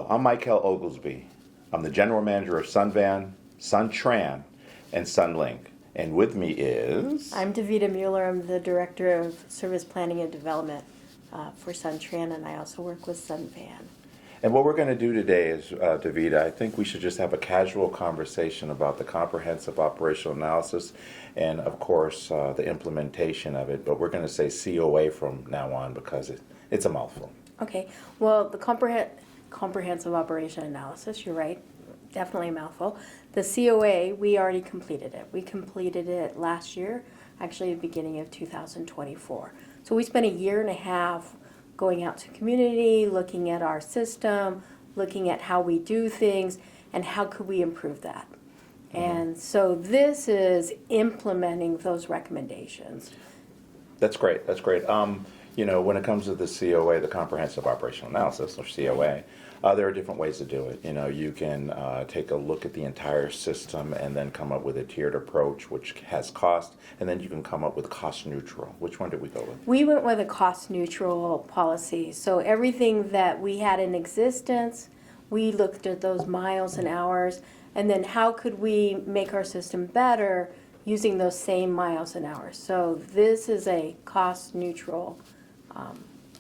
Hello, I'm Mikel Oglesby. I'm the general manager of Sunvan, Tran, and Sunlink. And with me is... I'm Davita Mueller. I'm the Director of Service Planning and Development for Tran, and I also work with Sunvan. And what we're going to do today is, Davita, I think we should just have a casual conversation about the comprehensive operational analysis and, of course, the implementation of it. But we're going to say COA from now on because it's a mouthful. Okay. Well, the comprehensive operation analysis, you're right, definitely a mouthful. The COA, we already completed it. We completed it last year, actually the beginning of 2024. So we spent a year and a half going out to community, looking at our system, looking at how we do things, and how could we improve that. Mm-hmm. And so this is implementing those recommendations. That's great. That's great. When it comes to the COA, the Comprehensive Operational Analysis, or COA, there are different ways to do it. You can take a look at the entire system and then come up with a tiered approach, which has cost, and then you can come up with cost neutral. Which one did we go with? We went with a cost neutral policy. So everything that we had in existence, we looked at those miles and hours, and then how could we make our system better using those same miles and hours. So this is a cost neutral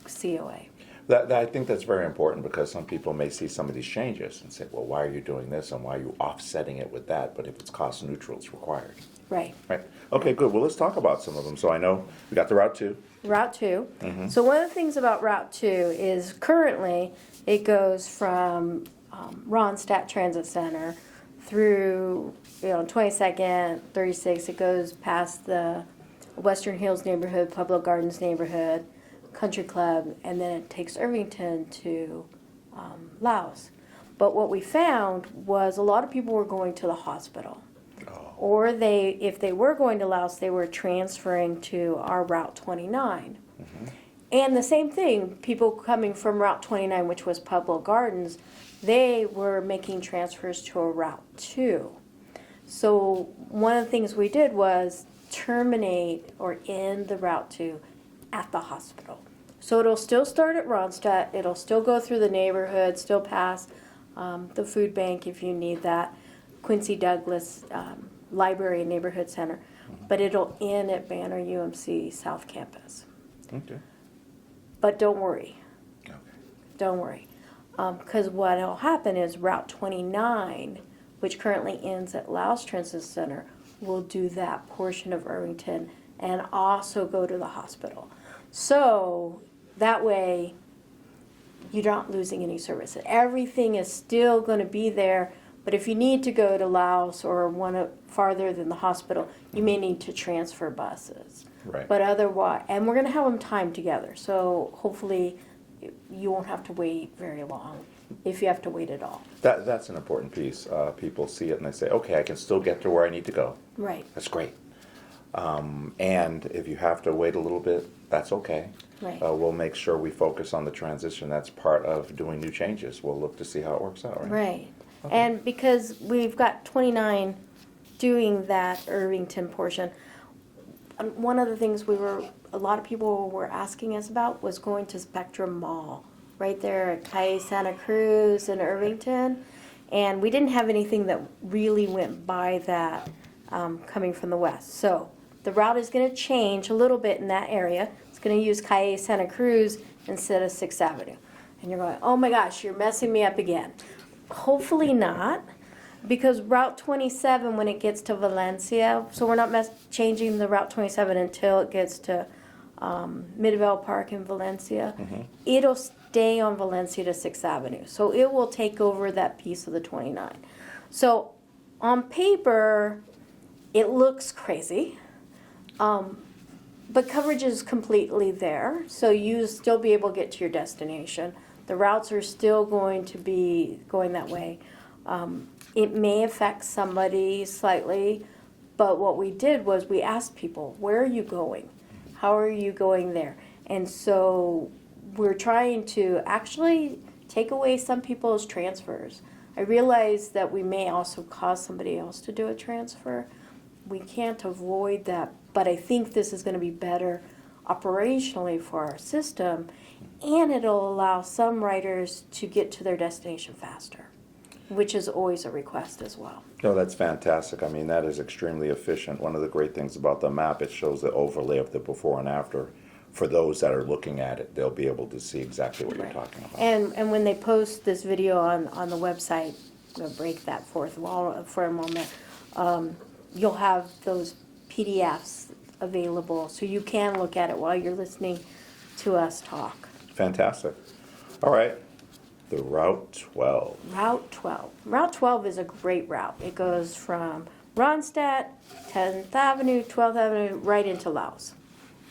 COA. I think that's very important because some people may see some of these changes and say, well, why are you doing this and why are you offsetting it with that? But if it's cost neutral, it's required. Right. Right. Okay, good. Well, let's talk about some of them. So I know we got the Route 2. Route 2. Mm-hmm. So one of the things about Route 2 is currently it goes from Ronstadt Transit Center through 22nd, 36. It goes past the Western Hills neighborhood, Pueblo Gardens neighborhood, Country Club, and then it takes Irvington to Laos. But what we found was a lot of people were going to the hospital. Oh. Or if they were going to Laos, they were transferring to our Route 29. Mm-hmm. And the same thing, people coming from Route 29, which was Pueblo Gardens, they were making transfers to a Route 2. So one of the things we did was terminate or end the Route 2 at the hospital. So it'll still start at Ronstadt, it'll still go through the neighborhood, still pass the food bank if you need that, Quincy Douglas Library and Neighborhood Center, but it'll end at Banner UMC South Campus. Okay. But don't worry. Okay. Don't worry. Because what will happen is Route 29, which currently ends at Laos Transit Center, will do that portion of Irvington and also go to the hospital. So that way you're not losing any service. Everything is still going to be there, but if you need to go to Laos or farther than the hospital, you may need to transfer buses. Right. But otherwise, and we're going to have them timed together, so hopefully you won't have to wait very long, if you have to wait at all. That's an important piece. People see it and they say, okay, I can still get to where I need to go. Right. That's great. And if you have to wait a little bit, that's okay. Right. We'll make sure we focus on the transition. That's part of doing new changes. We'll look to see how it works out, right? Right. Okay. And because we've got 29 doing that Irvington portion, one of the things a lot of people were asking us about was going to Spectrum Mall, right there at Calle Santa Cruz in Irvington. And we didn't have anything that really went by that coming from the west. So the route is going to change a little bit in that area. It's going to use Calle Santa Cruz instead of 6th Avenue. And you're going, oh my gosh, you're messing me up again. Hopefully not, because Route 27, when it gets to Valencia, so we're not changing the Route 27 until it gets to Midvale Park in Valencia. Mm-hmm. It'll stay on Valencia to 6th Avenue. So it will take over that piece of the 29. So on paper, it looks crazy, but coverage is completely there, so you still be able to get to your destination. The routes are still going to be going that way. It may affect somebody slightly, but what we did was we asked people, where are you going? How are you going there? And so we're trying to actually take away some people's transfers. I realize that we may also cause somebody else to do a transfer. We can't avoid that, but I think this is going to be better operationally for our system, and it'll allow some riders to get to their destination faster, which is always a request as well. No, that's fantastic. I mean, that is extremely efficient. One of the great things about the map, it shows the overlay of the before and after. For those that are looking at it, they'll be able to see exactly what you're talking about. And when they post this video on the website, I'm going to break that fourth wall for a moment, you'll have those PDFs available, so you can look at it while you're listening to us talk. Fantastic. All right. The Route 12. Route 12. Route 12 is a great route. It goes from Ronstadt, 10th Avenue, 12th Avenue, right into Laos.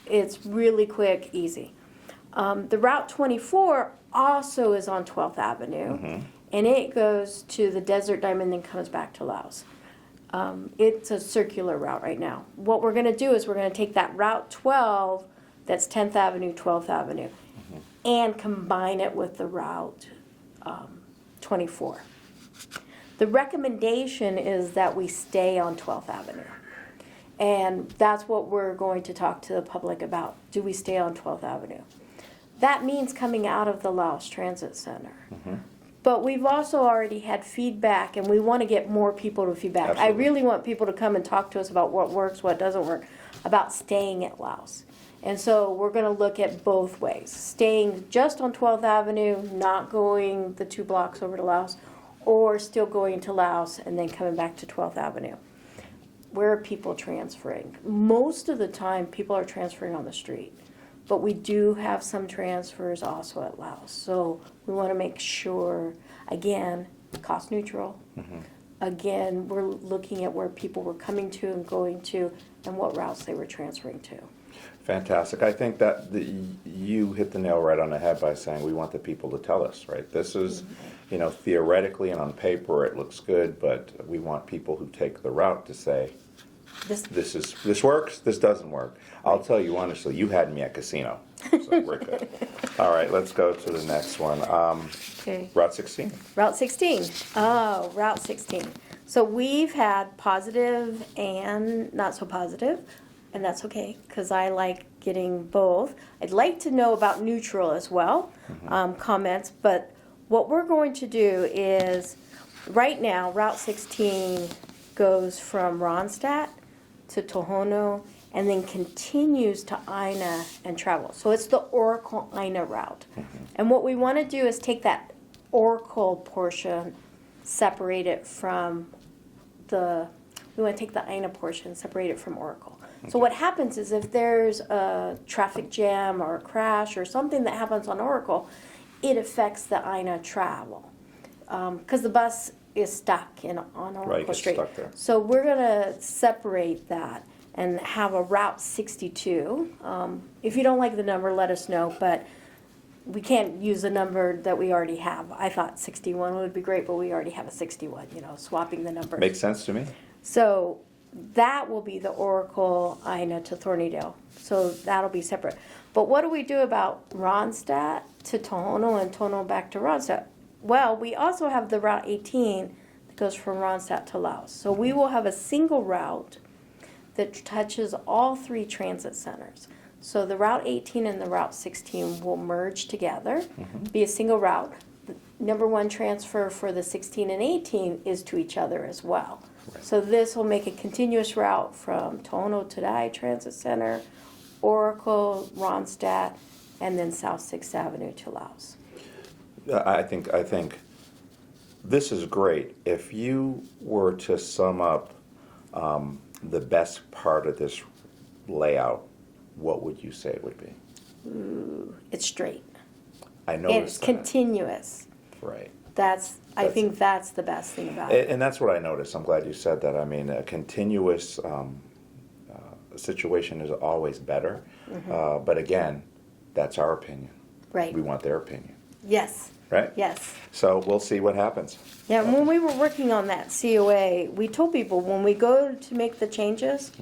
It's really quick, easy. The Route 24 also is on 12th Avenue, and it goes to the Desert Diamond, then comes back to Laos. It's a circular route right now. What we're going to do is we're going to take that Route 12, that's 10th Avenue, 12th Avenue, and combine it with the Route 24. The recommendation is that we stay on 12th Avenue. And that's what we're going to talk to the public about. Do we stay on 12th Avenue? That means coming out of the Laos Transit Center. But we've also already had feedback, and we want to get more people to feedback. Absolutely. I really want people to come and talk to us about what works, what doesn't work, about staying at Laos. And so we're going to look at both ways. Staying just on 12th Avenue, not going the 2 blocks over to Laos, or still going to Laos and then coming back to 12th Avenue. Where are people transferring? Most of the time, people are transferring on the street. But we do have some transfers also at Laos. So we want to make sure, again, cost neutral. Again, we're looking at where people were coming to and going to and what routes they were transferring to. Fantastic. I think that you hit the nail right on the head by saying we want the people to tell us, right? This is, you know, theoretically and on paper it looks good, but we want people who take the route to say, this works, this doesn't work. I'll tell you honestly, you had me at casino, so we're good. All right, let's go to the next one. Okay. Route 16. Route 16. Oh, Route 16. So we've had positive and not so positive, and that's okay, because I like getting both. I'd like to know about neutral as well, comments, but what we're going to do is, right now, Route 16 goes from Ronstadt to Tohono, and then continues to Aina and travel. So it's the Oracle-Aina route. And what we want to do is take that Oracle portion, separate it from we want to take the Aina portion, separate it from Oracle. So what happens is if there's a traffic jam or a crash or something that happens on Oracle, it affects the Aina travel. Because the bus is stuck on Oracle gets Street. stuck there. So we're going to separate that and have a Route 62. If you don't like the number, let us know, but we can't use a number that we already have. I thought 61 would be great, but we already have a 61, swapping the numbers. Makes sense to me. So that will be the Oracle Aina to Thornydale. So that'll be separate. But what do we do about Ronstadt to Tohono and Tohono back to Ronstadt? Well, we also have the Route 18 that goes from Ronstadt to Laos. So we will have a single route that touches all 3 transit centers. So the Route 18 and the Route 16 will merge together, be a single route. The number 1 transfer for the 16 and 18 is to each other as well. Right. So this will make a continuous route from Tohono to Dai Transit Center, Oracle, Ronstadt, and then South 6th Avenue to Laos. I think this is great. If you were to sum up the best part of this layout, what would you say it would be? It's straight. I noticed it's that. Continuous. Right. I think that's the best thing about it. And that's what I noticed. I'm glad you said that. I mean, a continuous situation is always better. But again, that's our opinion. Right. We want their opinion. Yes. Right? Yes. So we'll see what happens. Yeah, when we were working on that COA, we told people when we go to make the changes,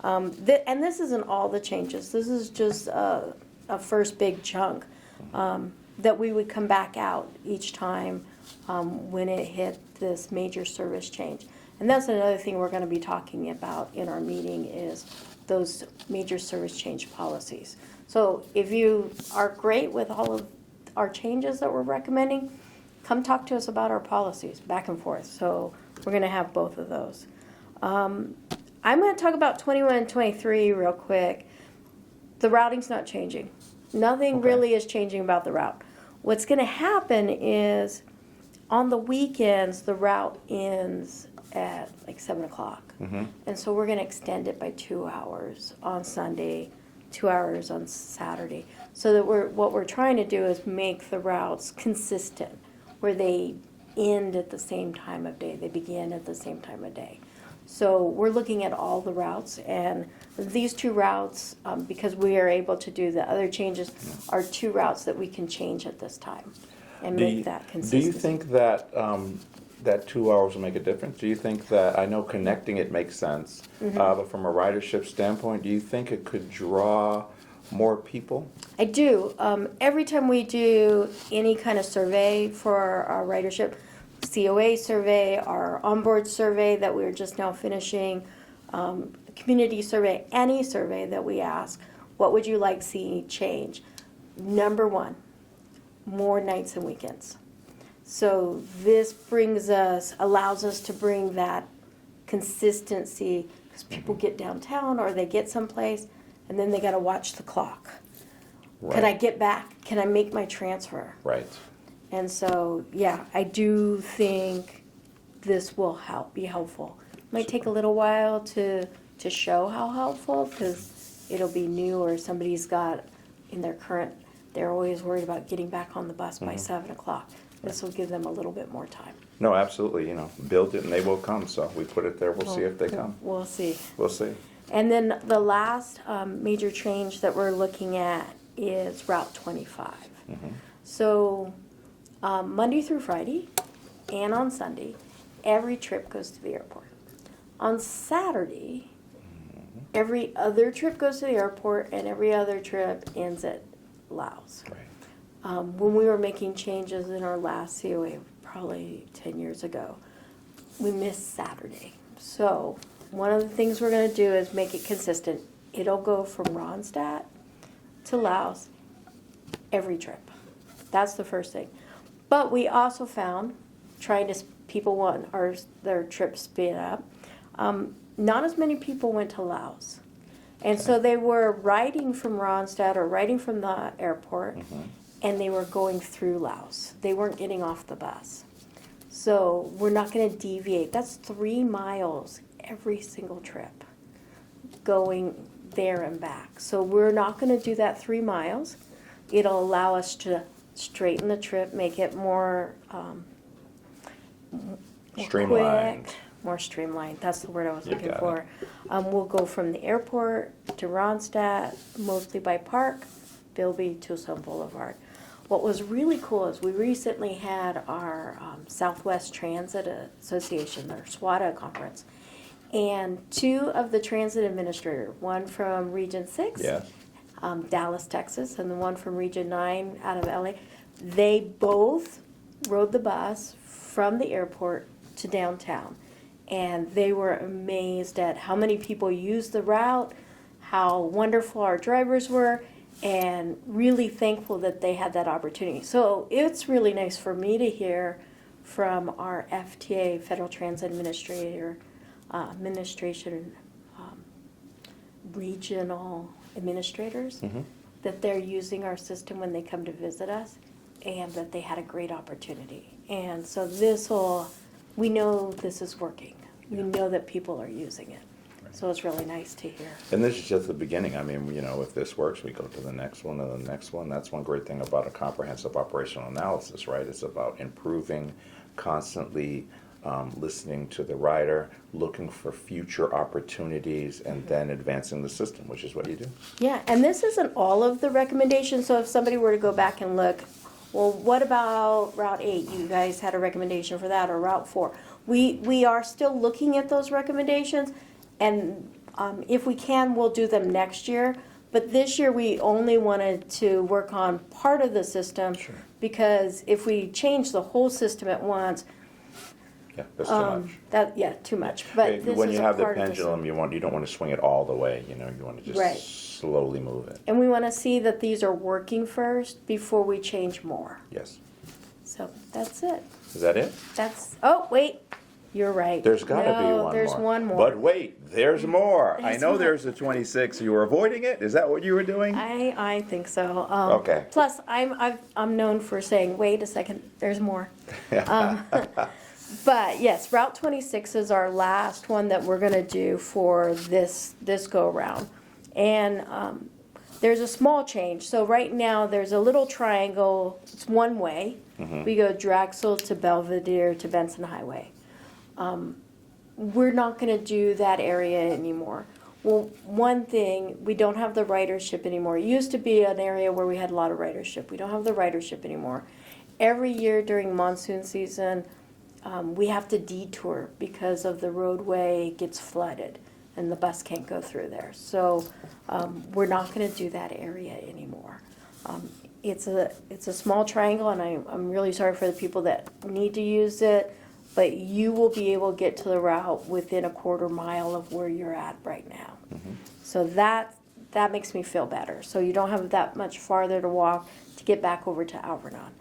and this isn't all the changes, this is just a first big chunk, that we would come back out each time when it hit this major service change. And that's another thing we're going to be talking about in our meeting is those major service change policies. So if you are great with all of our changes that we're recommending, come talk to us about our policies back and forth. So we're going to have both of those. I'm going to talk about 21 and 23 real quick. The routing's not changing. Nothing really is changing about the route. What's going to happen is on the weekends, the route ends at like 7 o'clock. And so we're going to extend it by 2 hours on Sunday, 2 hours on Saturday. So that what we're trying to do is make the routes consistent, where they end at the same time of day, they begin at the same time of day. So we're looking at all the routes, and these two routes, because we are able to do the other changes, are two routes that we can change at this time and make that consistent. Do you think that that 2 hours will make a difference? Do you think that, I know connecting it makes sense, but from a ridership standpoint, do you think it could draw more people? I do. Every time we do any kind of survey for our ridership, COA survey, our onboard survey that we're just now finishing, community survey, any survey that we ask, what would you like to see change? Number one, more nights and weekends. So this allows us to bring that consistency, because people get downtown or they get someplace and then they got to watch the clock. Right. Can I get back? Can I make my transfer? Right. And so, yeah, I do think this will be helpful. It might take a little while to show how helpful, because it'll be new, or somebody's got in their current, they're always worried about getting back on the bus by 7 o'clock. This will give them a little bit more time. No, absolutely. Build it and they will come. So we put it there. We'll see if they come. We'll see. We'll see. And then the last major change that we're looking at is Route 25. So Monday through Friday and on Sunday, every trip goes to the airport. On Saturday, every other trip goes to the airport, and every other trip ends at Laos. Right. When we were making changes in our last COA, probably 10 years ago, we missed Saturday. So one of the things we're going to do is make it consistent. It'll go from Ronstadt to Laos every trip. That's the first thing. But we also found, people want their trip sped up, not as many people went to Laos. And so they were riding from Ronstadt or riding from the airport, and they were going through Laos. They weren't getting off the bus. So we're not going to deviate. That's 3 miles every single trip going there and back. So we're not going to do that 3 miles. It'll allow us to straighten the trip, make it more Streamlined. quick, more streamlined. That's the word I was looking for. We'll go from the airport to Ronstadt, mostly by Park, Bilby, Tucson Boulevard. What was really cool is we recently had our Southwest Transit Association, their SWATA conference, and 2 of the transit administrators, one from Region 6, Dallas, Texas, and the one from Region 9 out of LA, they both rode the bus from the airport to downtown. And they were amazed at how many people used the route, how wonderful our drivers were, and really thankful that they had that opportunity. So it's really nice for me to hear from our FTA, Federal Transit Administration, regional administrators, that they're using our system when they come to visit us, and that they had a great opportunity. And so we know this is working. We know that people are using it. So it's really nice to hear. And this is just the beginning. I mean, if this works, we go to the next one and the next one. That's one great thing about a comprehensive operational analysis, right? It's about improving, constantly listening to the rider, looking for future opportunities, and then advancing the system, which is what you do. Yeah, and this isn't all of the recommendations. So if somebody were to go back and look, well, what about Route 8? You guys had a recommendation for that, or Route 4. We are still looking at those recommendations, and if we can, we'll do them next year. But this year, we only wanted to work on part of the system, because if we change the whole system at once, Yeah, that's too much. Too much. But this When is you a have the part of pendulum, you don't want to swing it all the way. You want to just Right. slowly move it. And we want to see that these are working first before we change more. Yes. So that's it. Is that it? Oh, wait. You're right. There's got to be one more. There's one more. But wait, there's more. I There's know more. there's a 26. You were avoiding it. Is that what you were doing? I think so. Okay. Plus, I'm known for saying, wait a second, there's more. But yes, Route 26 is our last one that we're going to do for this go around, and there's a small change. So right now there's a little triangle. It's one way. We go Drexel to Belvedere to Benson Highway. We're not going to do that area anymore. Well, one thing, we don't have the ridership anymore. It used to be an area where we had a lot of ridership. We don't have the ridership anymore. Every year during monsoon season, we have to detour because of the roadway gets flooded and the bus can't go through there. So we're not going to do that area anymore. It's a small triangle, and I'm really sorry for the people that need to use it, but you will be able to get to the route within a quarter mile of where you're at right now. So that makes me feel better. So you don't have that much farther to walk to get back over to Alvernon.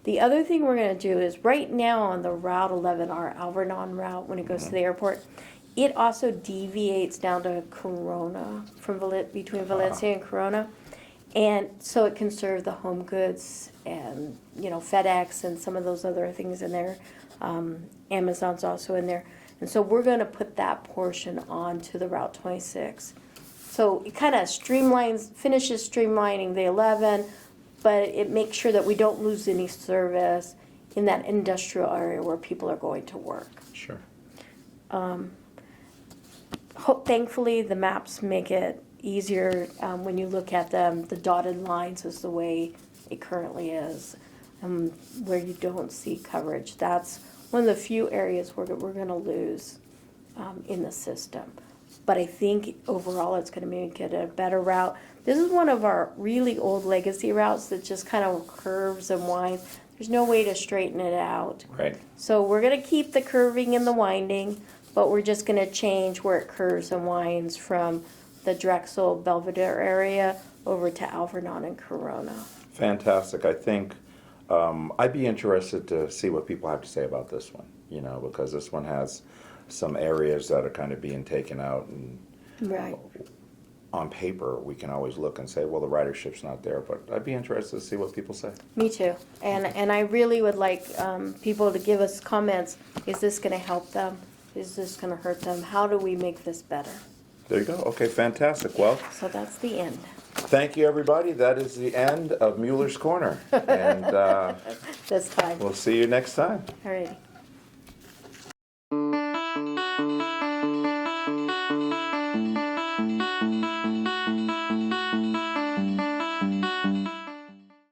The other thing we're going to do is right now on the Route 11, our Alvernon route, when it goes to the airport, it also deviates down to Corona between Valencia and Corona. And so it can serve the home goods and, FedEx and some of those other things in there. Amazon's also in there. And so we're going to put that portion onto the Route 26. So it kind of finishes streamlining the 11, but it makes sure that we don't lose any service in that industrial area where people are going to work. Sure. Thankfully, the maps make it easier when you look at them. The dotted lines is the way it currently is, where you don't see coverage. That's one of the few areas where we're going to lose in the system. But I think overall it's going to make it a better route. This is one of our really old legacy routes that just kind of curves and winds. There's no way to straighten it out. Right. So we're going to keep the curving and the winding, but we're just going to change where it curves and winds from the Drexel Belvedere area over to Alvernon and Corona. Fantastic. I think I'd be interested to see what people have to say about this one, because this one has some areas that are kind of being taken out, and Right. on paper we can always look and say, well, the ridership's not there, but I'd be interested to see what people say. Me too. And I really would like people to give us comments. Is this going to help them? Is this going to hurt them? How do we make this better? There you go. Okay, fantastic. Well, So that's the end. thank you, everybody. That is the end of Mueller's Corner, and This time. we'll see you next time. All righty.